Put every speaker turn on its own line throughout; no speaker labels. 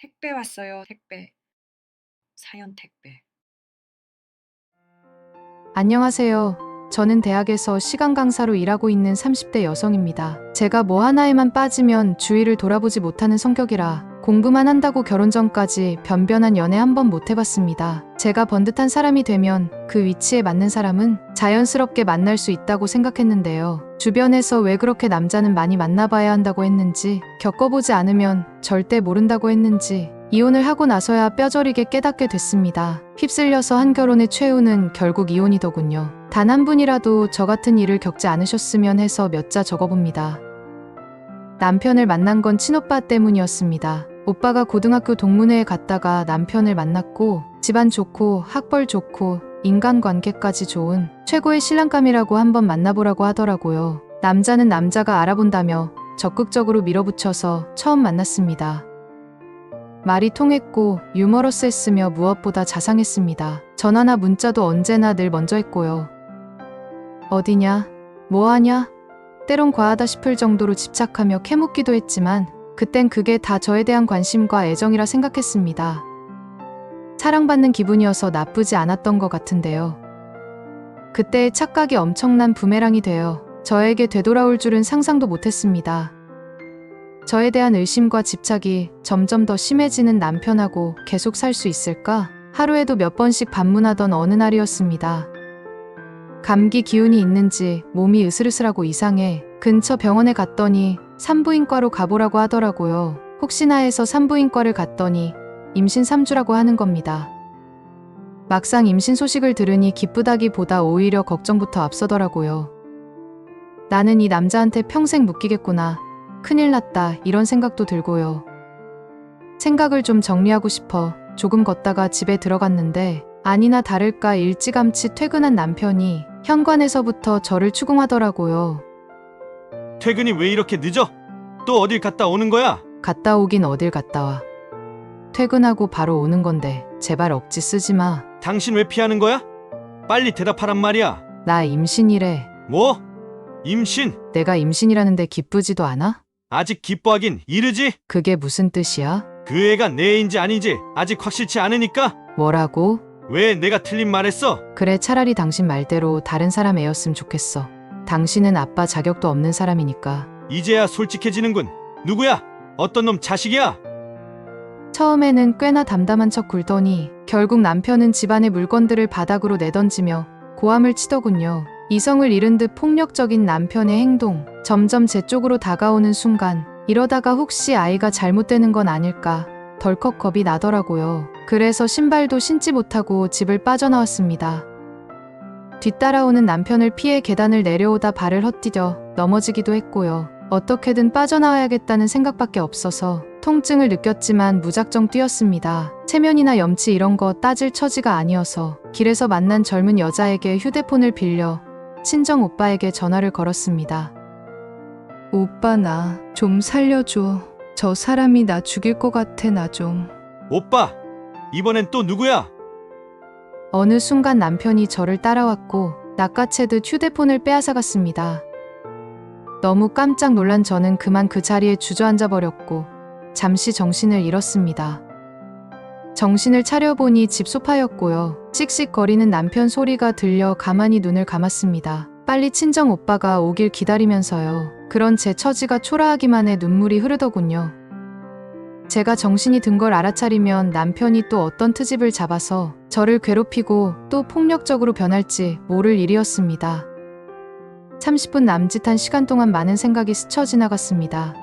택배 왔어요, 택배. 사연 택배.
안녕하세요. 저는 대학에서 시간 강사로 일하고 있는 30대 여성입니다. 제가 뭐 하나에만 빠지면 주위를 돌아보지 못하는 성격이라 공부만 한다고 결혼 전까지 변변한 연애 한 번 못 해봤습니다. 제가 번듯한 사람이 되면 그 위치에 맞는 사람은 자연스럽게 만날 수 있다고 생각했는데요. 주변에서 왜 그렇게 남자는 많이 만나봐야 한다고 했는지, 겪어보지 않으면 절대 모른다고 했는지 이혼을 하고 나서야 뼈저리게 깨닫게 됐습니다. 휩쓸려서 한 결혼의 최후는 결국 이혼이더군요. 단 한 분이라도 저 같은 일을 겪지 않으셨으면 해서 몇 자 적어봅니다. 남편을 만난 건 친오빠 때문이었습니다. 오빠가 고등학교 동문회에 갔다가 남편을 만났고 집안 좋고 학벌 좋고 인간관계까지 좋은 최고의 신랑감이라고 한번 만나보라고 하더라고요. 남자는 남자가 알아본다며 적극적으로 밀어붙여서 처음 만났습니다. 말이 통했고 유머러스했으며 무엇보다 자상했습니다. 전화나 문자도 언제나 늘 먼저 했고요. 어디냐? 뭐하냐? 때론 과하다 싶을 정도로 집착하며 캐묻기도 했지만 그땐 그게 다 저에 대한 관심과 애정이라 생각했습니다. 사랑받는 기분이어서 나쁘지 않았던 것 같은데요. 그때의 착각이 엄청난 부메랑이 되어 저에게 되돌아올 줄은 상상도 못했습니다. 저에 대한 의심과 집착이 점점 더 심해지는 남편하고 계속 살 수 있을까? 하루에도 몇 번씩 반문하던 어느 날이었습니다. 감기 기운이 있는지 몸이 으슬으슬하고 이상해 근처 병원에 갔더니 산부인과로 가보라고 하더라고요. 혹시나 해서 산부인과를 갔더니 임신 3주라고 하는 겁니다. 막상 임신 소식을 들으니 기쁘다기보다 오히려 걱정부터 앞서더라고요. 나는 이 남자한테 평생 묶이겠구나. 큰일 났다 이런 생각도 들고요. 생각을 좀 정리하고 싶어 조금 걷다가 집에 들어갔는데 아니나 다를까 일찌감치 퇴근한 남편이 현관에서부터 저를 추궁하더라고요.
퇴근이 왜 이렇게 늦어? 또 어딜 갔다 오는 거야?
갔다 오긴 어딜 갔다 와. 퇴근하고 바로 오는 건데 제발 억지 쓰지 마.
당신 왜 피하는 거야? 빨리 대답하란 말이야.
나 임신이래.
뭐? 임신?
내가 임신이라는데 기쁘지도 않아?
아직 기뻐하긴 이르지?
그게 무슨 뜻이야?
그 애가 내 애인지 아닌지 아직 확실치 않으니까?
뭐라고?
왜 내가 틀린 말했어?
그래 차라리 당신 말대로 다른 사람 애였으면 좋겠어. 당신은 아빠 자격도 없는 사람이니까.
이제야 솔직해지는군. 누구야? 어떤 놈 자식이야?
처음에는 꽤나 담담한 척 굴더니 결국 남편은 집안의 물건들을 바닥으로 내던지며 고함을 치더군요. 이성을 잃은 듯 폭력적인 남편의 행동. 점점 제 쪽으로 다가오는 순간 이러다가 혹시 아이가 잘못되는 건 아닐까 덜컥 겁이 나더라고요. 그래서 신발도 신지 못하고 집을 빠져나왔습니다. 뒤따라오는 남편을 피해 계단을 내려오다 발을 헛디뎌 넘어지기도 했고요. 어떻게든 빠져나와야겠다는 생각밖에 없어서 통증을 느꼈지만 무작정 뛰었습니다. 체면이나 염치 이런 거 따질 처지가 아니어서 길에서 만난 젊은 여자에게 휴대폰을 빌려 친정 오빠에게 전화를 걸었습니다. 오빠 나 좀 살려줘. 저 사람이 나 죽일 것 같아 나 좀.
오빠! 이번엔 또 누구야?
어느 순간 남편이 저를 따라왔고 낚아채듯 휴대폰을 빼앗아갔습니다. 너무 깜짝 놀란 저는 그만 그 자리에 주저앉아 버렸고 잠시 정신을 잃었습니다. 정신을 차려보니 집 소파였고요. 씩씩거리는 남편 소리가 들려 가만히 눈을 감았습니다. 빨리 친정 오빠가 오길 기다리면서요. 그런 제 처지가 초라하기만 해 눈물이 흐르더군요. 제가 정신이 든 걸 알아차리면 남편이 또 어떤 트집을 잡아서 저를 괴롭히고 또 폭력적으로 변할지 모를 일이었습니다. 30분 남짓한 시간 동안 많은 생각이 스쳐 지나갔습니다.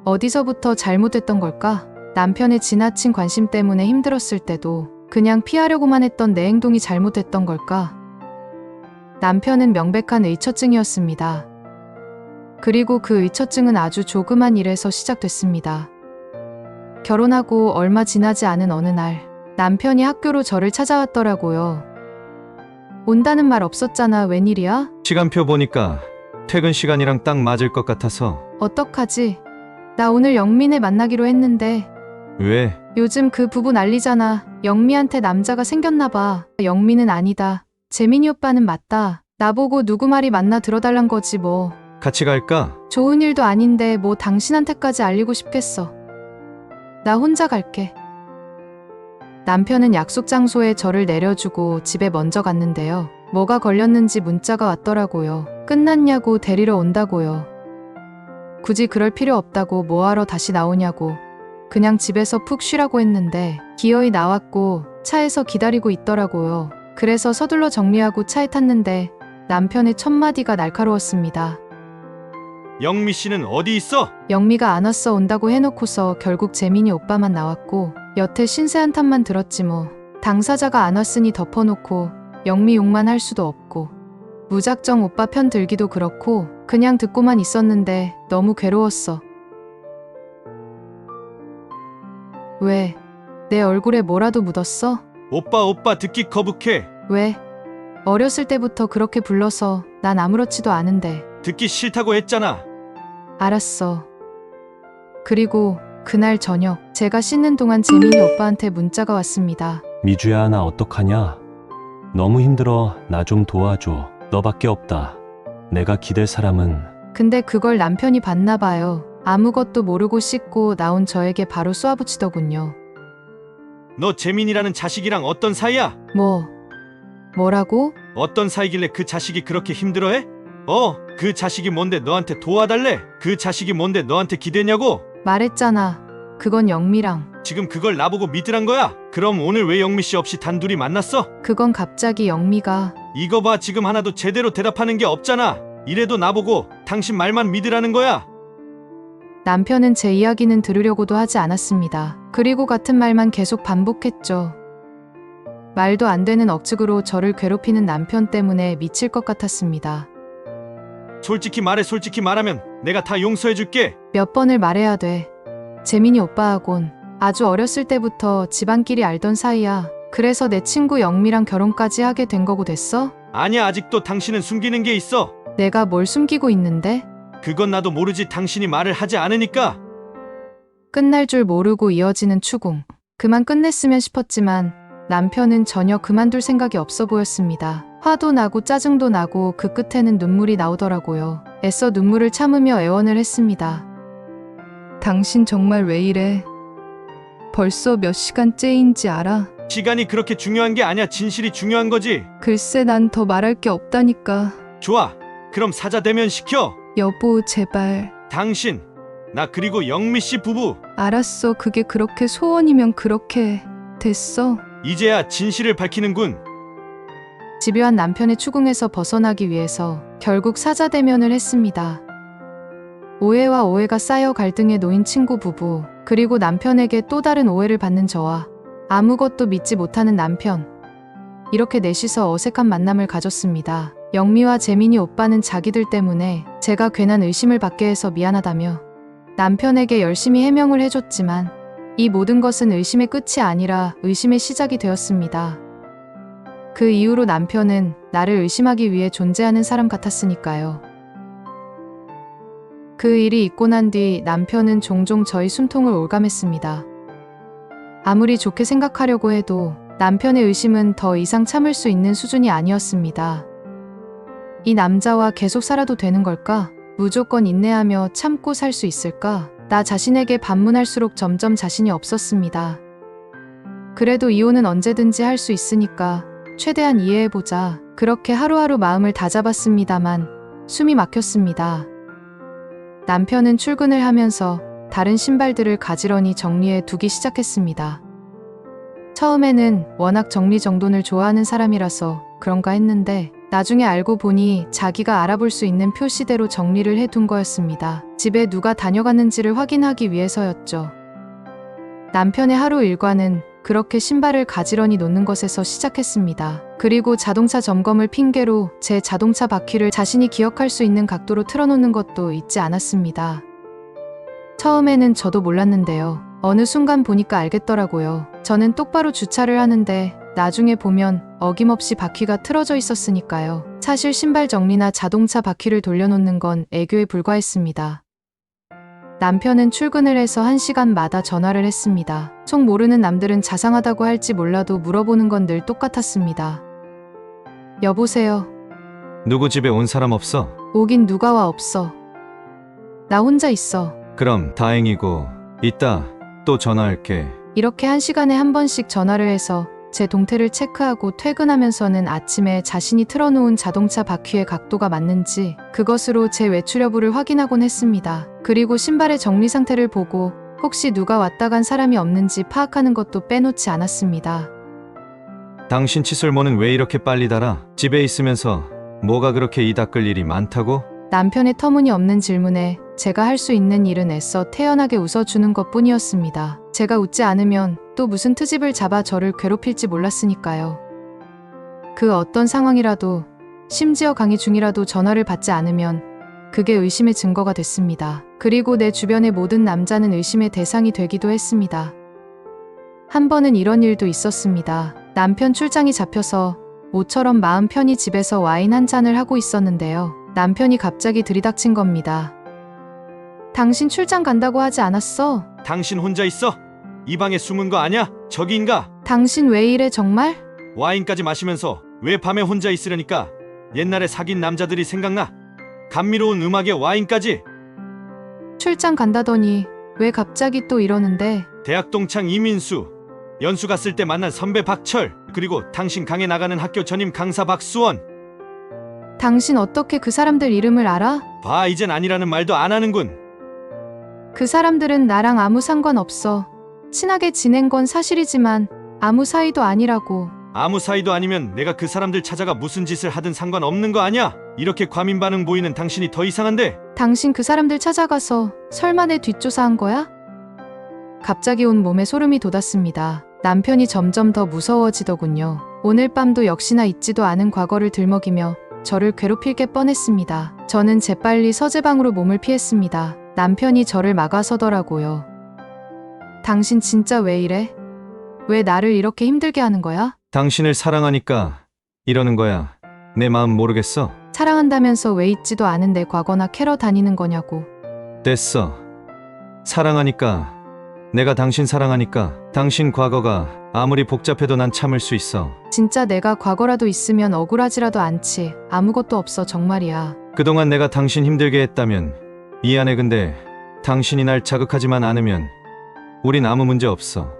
어디서부터 잘못됐던 걸까? 남편의 지나친 관심 때문에 힘들었을 때도 그냥 피하려고만 했던 내 행동이 잘못됐던 걸까? 남편은 명백한 의처증이었습니다. 그리고 그 의처증은 아주 조그만 일에서 시작됐습니다. 결혼하고 얼마 지나지 않은 어느 날 남편이 학교로 저를 찾아왔더라고요. 온다는 말 없었잖아. 웬일이야?
시간표 보니까 퇴근 시간이랑 딱 맞을 것 같아서.
어떡하지? 나 오늘 영민애 만나기로 했는데
왜?
요즘 그 부부 난리잖아. 영미한테 남자가 생겼나 봐. 영미는 아니다. 재민이 오빠는 맞다. 나보고 누구 말이 맞나 들어달란 거지 뭐.
같이 갈까?
좋은 일도 아닌데 뭐 당신한테까지 알리고 싶겠어. 나 혼자 갈게. 남편은 약속 장소에 저를 내려주고 집에 먼저 갔는데요. 뭐가 걸렸는지 문자가 왔더라고요. 끝났냐고 데리러 온다고요. 굳이 그럴 필요 없다고 뭐하러 다시 나오냐고. 그냥 집에서 푹 쉬라고 했는데 기어이 나왔고 차에서 기다리고 있더라고요. 그래서 서둘러 정리하고 차에 탔는데 남편의 첫마디가 날카로웠습니다.
영미 씨는 어디 있어?
영미가 안 왔어 온다고 해놓고서 결국 재민이 오빠만 나왔고 여태 신세 한탄만 들었지 뭐. 당사자가 안 왔으니 덮어놓고 영미 욕만 할 수도 없고 무작정 오빠 편 들기도 그렇고 그냥 듣고만 있었는데 너무 괴로웠어. 왜? 내 얼굴에 뭐라도 묻었어?
오빠 듣기 거북해.
왜? 어렸을 때부터 그렇게 불러서 난 아무렇지도 않은데.
듣기 싫다고 했잖아.
알았어. 그리고 그날 저녁 제가 씻는 동안 재민이 오빠한테 문자가 왔습니다.
미주야, 나 어떡하냐? 너무 힘들어. 나 좀 도와줘. 너밖에 없다. 내가 기댈 사람은.
근데 그걸 남편이 봤나 봐요. 아무것도 모르고 씻고 나온 저에게 바로 쏘아붙이더군요.
너 재민이라는 자식이랑 어떤 사이야?
뭐라고?
어떤 사이길래 그 자식이 그렇게 힘들어해? 그 자식이 뭔데 너한테 도와달래? 그 자식이 뭔데 너한테 기대냐고?
말했잖아. 그건 영미랑.
지금 그걸 나보고 믿으란 거야? 그럼 오늘 왜 영미 씨 없이 단둘이 만났어?
그건 갑자기 영미가.
이거 봐, 지금 하나도 제대로 대답하는 게 없잖아. 이래도 나보고 당신 말만 믿으라는 거야?
남편은 제 이야기는 들으려고도 하지 않았습니다. 그리고 같은 말만 계속 반복했죠. 말도 안 되는 억측으로 저를 괴롭히는 남편 때문에 미칠 것 같았습니다.
솔직히 말하면 내가 다 용서해줄게.
몇 번을 말해야 돼. 재민이 오빠하곤 아주 어렸을 때부터 집안끼리 알던 사이야. 그래서 내 친구 영미랑 결혼까지 하게 된 거고 됐어?
아니야, 아직도 당신은 숨기는 게 있어.
내가 뭘 숨기고 있는데?
그건 나도 모르지. 당신이 말을 하지 않으니까.
끝날 줄 모르고 이어지는 추궁. 그만 끝냈으면 싶었지만 남편은 전혀 그만둘 생각이 없어 보였습니다. 화도 나고 짜증도 나고 그 끝에는 눈물이 나오더라고요. 애써 눈물을 참으며 애원을 했습니다. 당신 정말 왜 이래? 벌써 몇 시간째인지 알아?
시간이 그렇게 중요한 게 아니야. 진실이 중요한 거지.
글쎄 난 더 말할 게 없다니까.
좋아, 그럼 사자 대면 시켜.
여보 제발.
당신, 나 그리고 영미 씨 부부.
알았어. 그게 그렇게 소원이면 그렇게 됐어.
이제야 진실을 밝히는군.
집요한 남편의 추궁에서 벗어나기 위해서 결국 사자대면을 했습니다. 오해와 오해가 쌓여 갈등에 놓인 친구 부부, 그리고 남편에게 또 다른 오해를 받는 저와 아무것도 믿지 못하는 남편. 이렇게 넷이서 어색한 만남을 가졌습니다. 영미와 재민이 오빠는 자기들 때문에 제가 괜한 의심을 받게 해서 미안하다며 남편에게 열심히 해명을 해줬지만 이 모든 것은 의심의 끝이 아니라 의심의 시작이 되었습니다. 그 이후로 남편은 나를 의심하기 위해 존재하는 사람 같았으니까요. 그 일이 있고 난 뒤 남편은 종종 저희 숨통을 올감했습니다. 아무리 좋게 생각하려고 해도 남편의 의심은 더 이상 참을 수 있는 수준이 아니었습니다. 이 남자와 계속 살아도 되는 걸까? 무조건 인내하며 참고 살 수 있을까? 나 자신에게 반문할수록 점점 자신이 없었습니다. 그래도 이혼은 언제든지 할 수 있으니까 최대한 이해해보자. 그렇게 하루하루 마음을 다잡았습니다만 숨이 막혔습니다. 남편은 출근을 하면서 다른 신발들을 가지런히 정리해 두기 시작했습니다. 처음에는 워낙 정리정돈을 좋아하는 사람이라서 그런가 했는데 나중에 알고 보니 자기가 알아볼 수 있는 표시대로 정리를 해둔 거였습니다. 집에 누가 다녀갔는지를 확인하기 위해서였죠. 남편의 하루 일과는 그렇게 신발을 가지런히 놓는 것에서 시작했습니다. 그리고 자동차 점검을 핑계로 제 자동차 바퀴를 자신이 기억할 수 있는 각도로 틀어놓는 것도 잊지 않았습니다. 처음에는 저도 몰랐는데요. 어느 순간 보니까 알겠더라고요. 저는 똑바로 주차를 하는데 나중에 보면 어김없이 바퀴가 틀어져 있었으니까요. 사실 신발 정리나 자동차 바퀴를 돌려놓는 건 애교에 불과했습니다. 남편은 출근을 해서 1시간마다 전화를 했습니다. 속 모르는 남들은 자상하다고 할지 몰라도 물어보는 건 늘 똑같았습니다. 여보세요.
누구 집에 온 사람 없어?
오긴 누가 와 없어. 나 혼자 있어.
그럼 다행이고, 이따 또 전화할게.
이렇게 1시간에 한 번씩 전화를 해서 제 동태를 체크하고 퇴근하면서는 아침에 자신이 틀어놓은 자동차 바퀴의 각도가 맞는지 그것으로 제 외출 여부를 확인하곤 했습니다. 그리고 신발의 정리 상태를 보고 혹시 누가 왔다 간 사람이 없는지 파악하는 것도 빼놓지 않았습니다.
당신 칫솔모는 왜 이렇게 빨리 달아? 집에 있으면서 뭐가 그렇게 이 닦을 일이 많다고?
남편의 터무니없는 질문에 제가 할 수 있는 일은 애써 태연하게 웃어주는 것 뿐이었습니다. 제가 웃지 않으면 또 무슨 트집을 잡아 저를 괴롭힐지 몰랐으니까요. 그 어떤 상황이라도, 심지어 강의 중이라도 전화를 받지 않으면 그게 의심의 증거가 됐습니다. 그리고 내 주변의 모든 남자는 의심의 대상이 되기도 했습니다. 한 번은 이런 일도 있었습니다. 남편 출장이 잡혀서 모처럼 마음 편히 집에서 와인 한 잔을 하고 있었는데요. 남편이 갑자기 들이닥친 겁니다. 당신 출장 간다고 하지 않았어?
당신 혼자 있어? 이 방에 숨은 거 아냐? 저기인가?
당신 왜 이래 정말?
와인까지 마시면서 왜 밤에 혼자 있으려니까? 옛날에 사귄 남자들이 생각나? 감미로운 음악에 와인까지?
출장 간다더니 왜 갑자기 또 이러는데?
대학 동창 이민수, 연수 갔을 때 만난 선배 박철, 그리고 당신 강에 나가는 학교 전임 강사 박수원.
당신 어떻게 그 사람들 이름을 알아?
봐, 이젠 아니라는 말도 안 하는군.
그 사람들은 나랑 아무 상관없어. 친하게 지낸 건 사실이지만 아무 사이도 아니라고.
아무 사이도 아니면 내가 그 사람들 찾아가 무슨 짓을 하든 상관없는 거 아냐? 이렇게 과민 반응 보이는 당신이 더 이상한데?
당신 그 사람들 찾아가서 설마 내 뒷조사한 거야? 갑자기 온 몸에 소름이 돋았습니다. 남편이 점점 더 무서워지더군요. 오늘 밤도 역시나 잊지도 않은 과거를 들먹이며 저를 괴롭힐 게 뻔했습니다. 저는 재빨리 서재방으로 몸을 피했습니다. 남편이 저를 막아서더라고요. 당신 진짜 왜 이래? 왜 나를 이렇게 힘들게 하는 거야?
당신을 사랑하니까 이러는 거야. 내 마음 모르겠어?
사랑한다면서 왜 잊지도 않은 내 과거나 캐러 다니는 거냐고.
됐어. 사랑하니까. 내가 당신 사랑하니까. 당신 과거가 아무리 복잡해도 난 참을 수 있어.
진짜 내가 과거라도 있으면 억울하지라도 않지. 아무것도 없어 정말이야.
그동안 내가 당신 힘들게 했다면 미안해. 근데 당신이 날 자극하지만 않으면 우린 아무 문제 없어.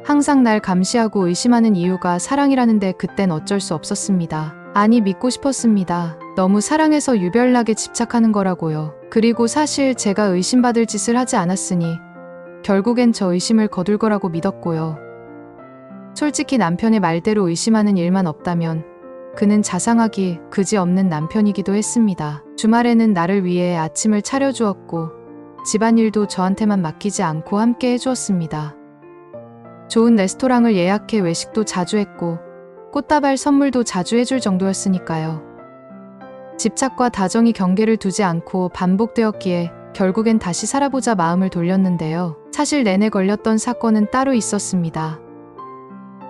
항상 날 감시하고 의심하는 이유가 사랑이라는데 그땐 어쩔 수 없었습니다. 아니 믿고 싶었습니다. 너무 사랑해서 유별나게 집착하는 거라고요. 그리고 사실 제가 의심받을 짓을 하지 않았으니 결국엔 저 의심을 거둘 거라고 믿었고요. 솔직히 남편의 말대로 의심하는 일만 없다면 그는 자상하기 그지없는 남편이기도 했습니다. 주말에는 나를 위해 아침을 차려주었고 집안일도 저한테만 맡기지 않고 함께 해주었습니다. 좋은 레스토랑을 예약해 외식도 자주 했고 꽃다발 선물도 자주 해줄 정도였으니까요. 집착과 다정이 경계를 두지 않고 반복되었기에 결국엔 다시 살아보자 마음을 돌렸는데요. 사실 내내 걸렸던 사건은 따로 있었습니다.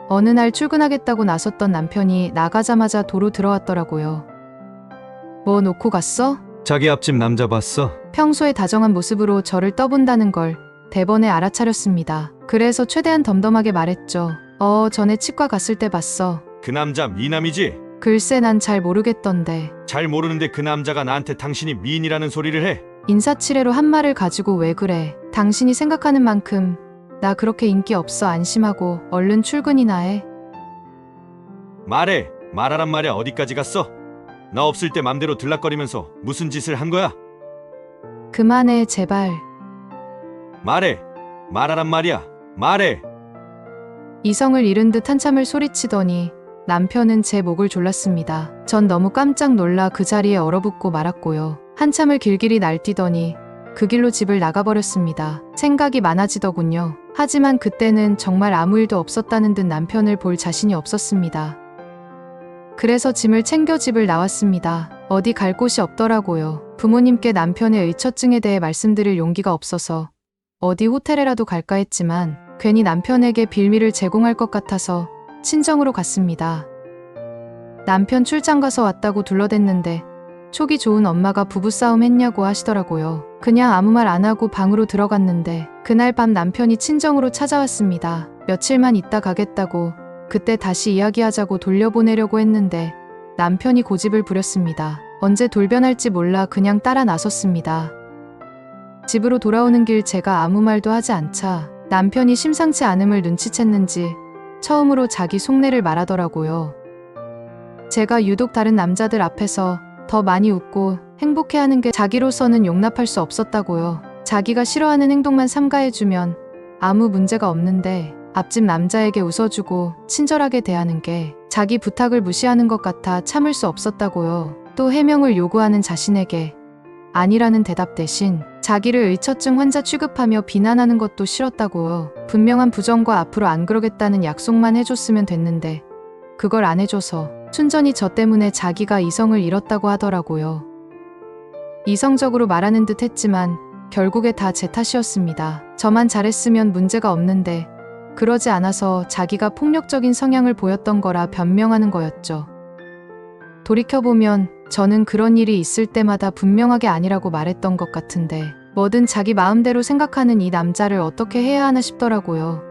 어느 날 출근하겠다고 나섰던 남편이 나가자마자 도로 들어왔더라고요. 뭐 놓고 갔어?
자기 앞집 남자 봤어?
평소에 다정한 모습으로 저를 떠본다는 걸 대번에 알아차렸습니다. 그래서 최대한 덤덤하게 말했죠. 전에 치과 갔을 때 봤어.
그 남자 미남이지?
글쎄 난 잘 모르겠던데.
잘 모르는데 그 남자가 나한테 당신이 미인이라는 소리를 해?
인사치레로 한 말을 가지고 왜 그래. 당신이 생각하는 만큼 나 그렇게 인기 없어. 안심하고 얼른 출근이나 해.
말해. 말하란 말이야. 어디까지 갔어? 나 없을 때 맘대로 들락거리면서 무슨 짓을 한 거야?
그만해 제발.
말해. 말하란 말이야. 말해.
이성을 잃은 듯 한참을 소리치더니 남편은 제 목을 졸랐습니다. 전 너무 깜짝 놀라 그 자리에 얼어붙고 말았고요. 한참을 길길이 날뛰더니 그 길로 집을 나가버렸습니다. 생각이 많아지더군요. 하지만 그때는 정말 아무 일도 없었다는 듯 남편을 볼 자신이 없었습니다. 그래서 짐을 챙겨 집을 나왔습니다. 어디 갈 곳이 없더라고요. 부모님께 남편의 의처증에 대해 말씀드릴 용기가 없어서 어디 호텔에라도 갈까 했지만 괜히 남편에게 빌미를 제공할 것 같아서 친정으로 갔습니다. 남편 출장 가서 왔다고 둘러댔는데 촉이 좋은 엄마가 부부싸움 했냐고 하시더라고요. 그냥 아무 말 안 하고 방으로 들어갔는데 그날 밤 남편이 친정으로 찾아왔습니다. 며칠만 있다 가겠다고 그때 다시 이야기하자고 돌려보내려고 했는데 남편이 고집을 부렸습니다. 언제 돌변할지 몰라 그냥 따라 나섰습니다. 집으로 돌아오는 길 제가 아무 말도 하지 않자 남편이 심상치 않음을 눈치챘는지 처음으로 자기 속내를 말하더라고요. 제가 유독 다른 남자들 앞에서 더 많이 웃고 행복해하는 게 자기로서는 용납할 수 없었다고요. 자기가 싫어하는 행동만 삼가해주면 아무 문제가 없는데 앞집 남자에게 웃어주고 친절하게 대하는 게 자기 부탁을 무시하는 것 같아 참을 수 없었다고요. 또 해명을 요구하는 자신에게 아니라는 대답 대신 자기를 의처증 환자 취급하며 비난하는 것도 싫었다고요. 분명한 부정과 앞으로 안 그러겠다는 약속만 해줬으면 됐는데 그걸 안 해줘서 순전히 저 때문에 자기가 이성을 잃었다고 하더라고요. 이성적으로 말하는 듯 했지만 결국에 다 제 탓이었습니다. 저만 잘했으면 문제가 없는데 그러지 않아서 자기가 폭력적인 성향을 보였던 거라 변명하는 거였죠. 돌이켜보면 저는 그런 일이 있을 때마다 분명하게 아니라고 말했던 것 같은데 뭐든 자기 마음대로 생각하는 이 남자를 어떻게 해야 하나 싶더라고요.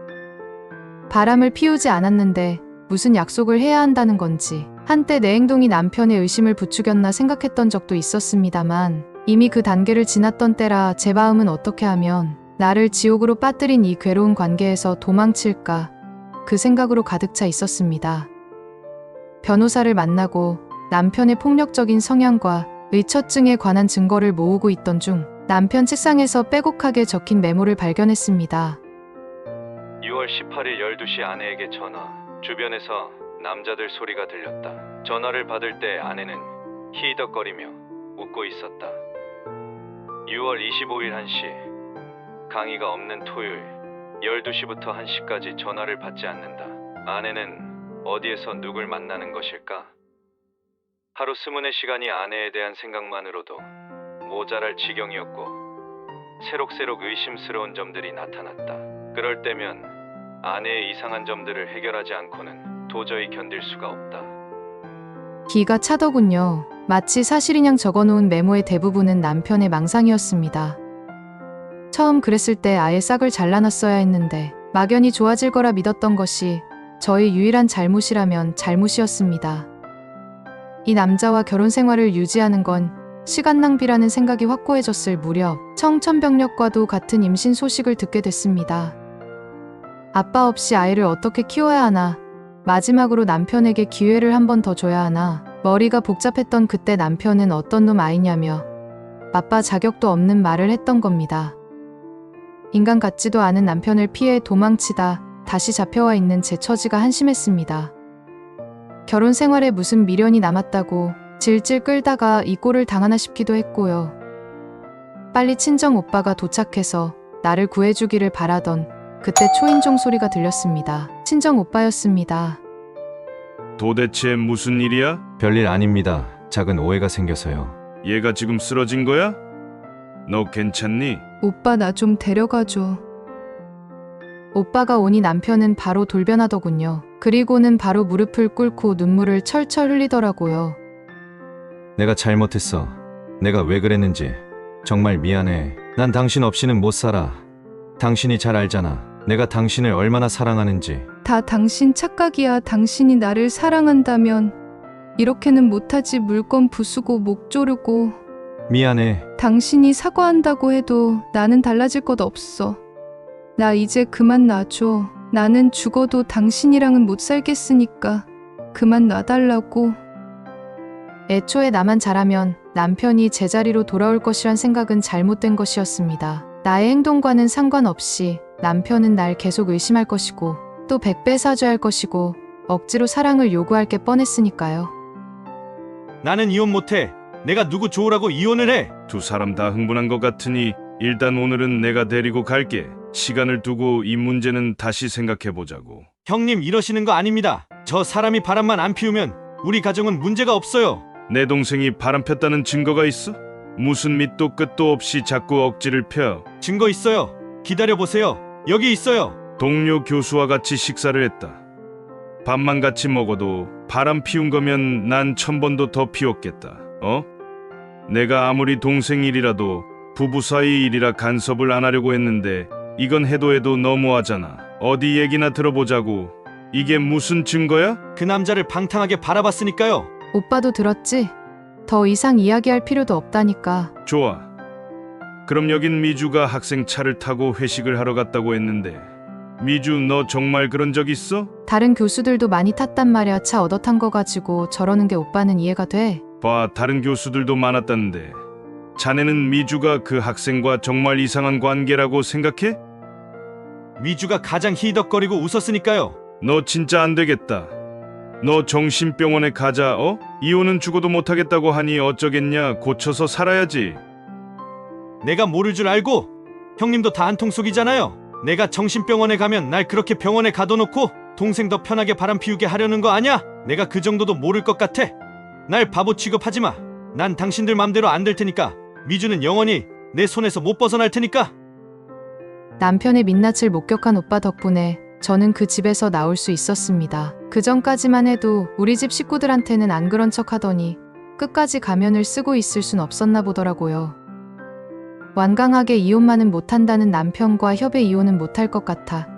바람을 피우지 않았는데 무슨 약속을 해야 한다는 건지 한때 내 행동이 남편의 의심을 부추겼나 생각했던 적도 있었습니다만 이미 그 단계를 지났던 때라 제 마음은 어떻게 하면 나를 지옥으로 빠뜨린 이 괴로운 관계에서 도망칠까 그 생각으로 가득 차 있었습니다. 변호사를 만나고 남편의 폭력적인 성향과 의처증에 관한 증거를 모으고 있던 중 남편 책상에서 빼곡하게 적힌 메모를 발견했습니다.
6월 18일 12시 아내에게 전화. 주변에서 남자들 소리가 들렸다. 전화를 받을 때 아내는 히덕거리며 웃고 있었다. 6월 25일 1시. 강의가 없는 토요일. 12시부터 1시까지 전화를 받지 않는다. 아내는 어디에서 누굴 만나는 것일까? 하루 스문의 시간이 아내에 대한 생각만으로도 모자랄 지경이었고 새록새록 의심스러운 점들이 나타났다. 그럴 때면 아내의 이상한 점들을 해결하지 않고는 도저히 견딜 수가 없다.
기가 차더군요. 마치 사실인양 적어놓은 메모의 대부분은 남편의 망상이었습니다. 처음 그랬을 때 아예 싹을 잘라놨어야 했는데 막연히 좋아질 거라 믿었던 것이 저의 유일한 잘못이라면 잘못이었습니다. 이 남자와 결혼 생활을 유지하는 건 시간 낭비라는 생각이 확고해졌을 무렵 청천벽력과도 같은 임신 소식을 듣게 됐습니다. 아빠 없이 아이를 어떻게 키워야 하나, 마지막으로 남편에게 기회를 한 번 더 줘야 하나, 머리가 복잡했던 그때 남편은 어떤 놈 아이냐며 아빠 자격도 없는 말을 했던 겁니다. 인간 같지도 않은 남편을 피해 도망치다 다시 잡혀와 있는 제 처지가 한심했습니다. 결혼 생활에 무슨 미련이 남았다고 질질 끌다가 이 꼴을 당하나 싶기도 했고요. 빨리 친정 오빠가 도착해서 나를 구해주기를 바라던 그때 초인종 소리가 들렸습니다. 친정 오빠였습니다.
도대체 무슨 일이야?
별일 아닙니다. 작은 오해가 생겨서요.
얘가 지금 쓰러진 거야? 너 괜찮니?
오빠 나 좀 데려가줘. 오빠가 오니 남편은 바로 돌변하더군요. 그리고는 바로 무릎을 꿇고 눈물을 철철 흘리더라고요.
내가 잘못했어. 내가 왜 그랬는지 정말 미안해. 난 당신 없이는 못 살아. 당신이 잘 알잖아. 내가 당신을 얼마나 사랑하는지.
다 당신 착각이야. 당신이 나를 사랑한다면 이렇게는 못하지. 물건 부수고 목 조르고.
미안해.
당신이 사과한다고 해도 나는 달라질 것 없어. 나 이제 그만 놔줘. 나는 죽어도 당신이랑은 못 살겠으니까 그만 놔달라고. 애초에 나만 잘하면 남편이 제자리로 돌아올 것이란 생각은 잘못된 것이었습니다. 나의 행동과는 상관없이 남편은 날 계속 의심할 것이고 또 100배 사줘야 할 것이고 억지로 사랑을 요구할 게 뻔했으니까요.
나는 이혼 못해. 내가 누구 좋으라고 이혼을 해.
두 사람 다 흥분한 것 같으니 일단 오늘은 내가 데리고 갈게. 시간을 두고 이 문제는 다시 생각해보자고.
형님 이러시는 거 아닙니다. 저 사람이 바람만 안 피우면 우리 가정은 문제가 없어요.
내 동생이 바람 폈다는 증거가 있어? 무슨 밑도 끝도 없이 자꾸 억지를 펴.
증거 있어요. 기다려보세요. 여기 있어요.
동료 교수와 같이 식사를 했다. 밥만 같이 먹어도 바람 피운 거면 난 1000번도 더 피웠겠다. 내가 아무리 동생 일이라도 부부 사이 일이라 간섭을 안 하려고 했는데 이건 해도 너무하잖아. 어디 얘기나 들어보자고. 이게 무슨 증거야?
그 남자를 방탕하게 바라봤으니까요.
오빠도 들었지? 더 이상 이야기할 필요도 없다니까.
좋아. 그럼 여긴 미주가 학생 차를 타고 회식을 하러 갔다고 했는데 미주 너 정말 그런 적 있어?
다른 교수들도 많이 탔단 말이야. 차 얻어 탄 거 가지고 저러는 게 오빠는 이해가 돼?
봐, 다른 교수들도 많았다는데 자네는 미주가 그 학생과 정말 이상한 관계라고 생각해?
미주가 가장 히덕거리고 웃었으니까요.
너 진짜 안 되겠다. 너 정신병원에 가자. 이혼은 죽어도 못하겠다고 하니 어쩌겠냐. 고쳐서 살아야지.
내가 모를 줄 알고? 형님도 다 한통속이잖아요. 내가 정신병원에 가면 날 그렇게 병원에 가둬놓고 동생 더 편하게 바람 피우게 하려는 거 아냐? 내가 그 정도도 모를 것 같아. 날 바보 취급하지 마. 난 당신들 맘대로 안 될 테니까. 미주는 영원히 내 손에서 못 벗어날 테니까.
남편의 민낯을 목격한 오빠 덕분에 저는 그 집에서 나올 수 있었습니다. 그 전까지만 해도 우리 집 식구들한테는 안 그런 척 하더니 끝까지 가면을 쓰고 있을 순 없었나 보더라고요. 완강하게 이혼만은 못한다는 남편과 협의 이혼은 못할 것 같아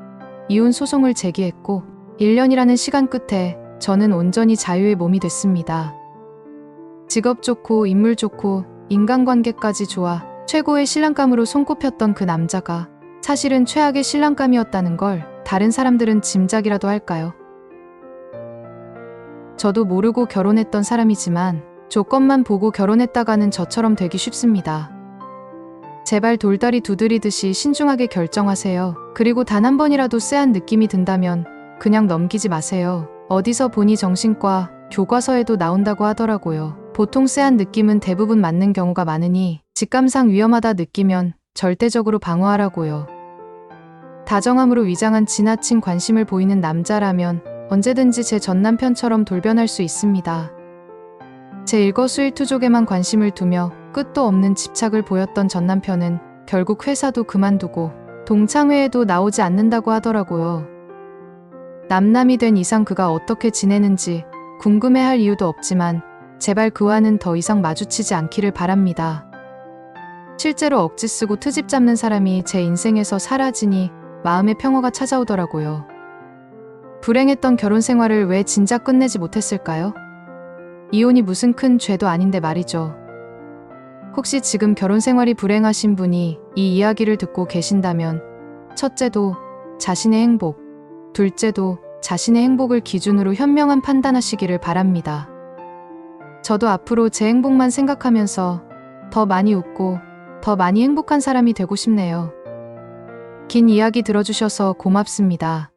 이혼 소송을 제기했고 1년이라는 시간 끝에 저는 온전히 자유의 몸이 됐습니다. 직업 좋고 인물 좋고 인간관계까지 좋아 최고의 신랑감으로 손꼽혔던 그 남자가 사실은 최악의 신랑감이었다는 걸 다른 사람들은 짐작이라도 할까요? 저도 모르고 결혼했던 사람이지만 조건만 보고 결혼했다가는 저처럼 되기 쉽습니다. 제발 돌다리 두드리듯이 신중하게 결정하세요. 그리고 단 한 번이라도 쎄한 느낌이 든다면 그냥 넘기지 마세요. 어디서 보니 정신과 교과서에도 나온다고 하더라고요. 보통 쎄한 느낌은 대부분 맞는 경우가 많으니 직감상 위험하다 느끼면 절대적으로 방어하라고요. 다정함으로 위장한 지나친 관심을 보이는 남자라면 언제든지 제 전남편처럼 돌변할 수 있습니다. 제 일거수일투족에만 관심을 두며 끝도 없는 집착을 보였던 전남편은 결국 회사도 그만두고 동창회에도 나오지 않는다고 하더라고요. 남남이 된 이상 그가 어떻게 지내는지 궁금해할 이유도 없지만 제발 그와는 더 이상 마주치지 않기를 바랍니다. 실제로 억지 쓰고 트집 잡는 사람이 제 인생에서 사라지니 마음의 평화가 찾아오더라고요. 불행했던 결혼 생활을 왜 진작 끝내지 못했을까요? 이혼이 무슨 큰 죄도 아닌데 말이죠. 혹시 지금 결혼 생활이 불행하신 분이 이 이야기를 듣고 계신다면 첫째도 자신의 행복, 둘째도 자신의 행복을 기준으로 현명한 판단하시기를 바랍니다. 저도 앞으로 제 행복만 생각하면서 더 많이 웃고 더 많이 행복한 사람이 되고 싶네요. 긴 이야기 들어주셔서 고맙습니다.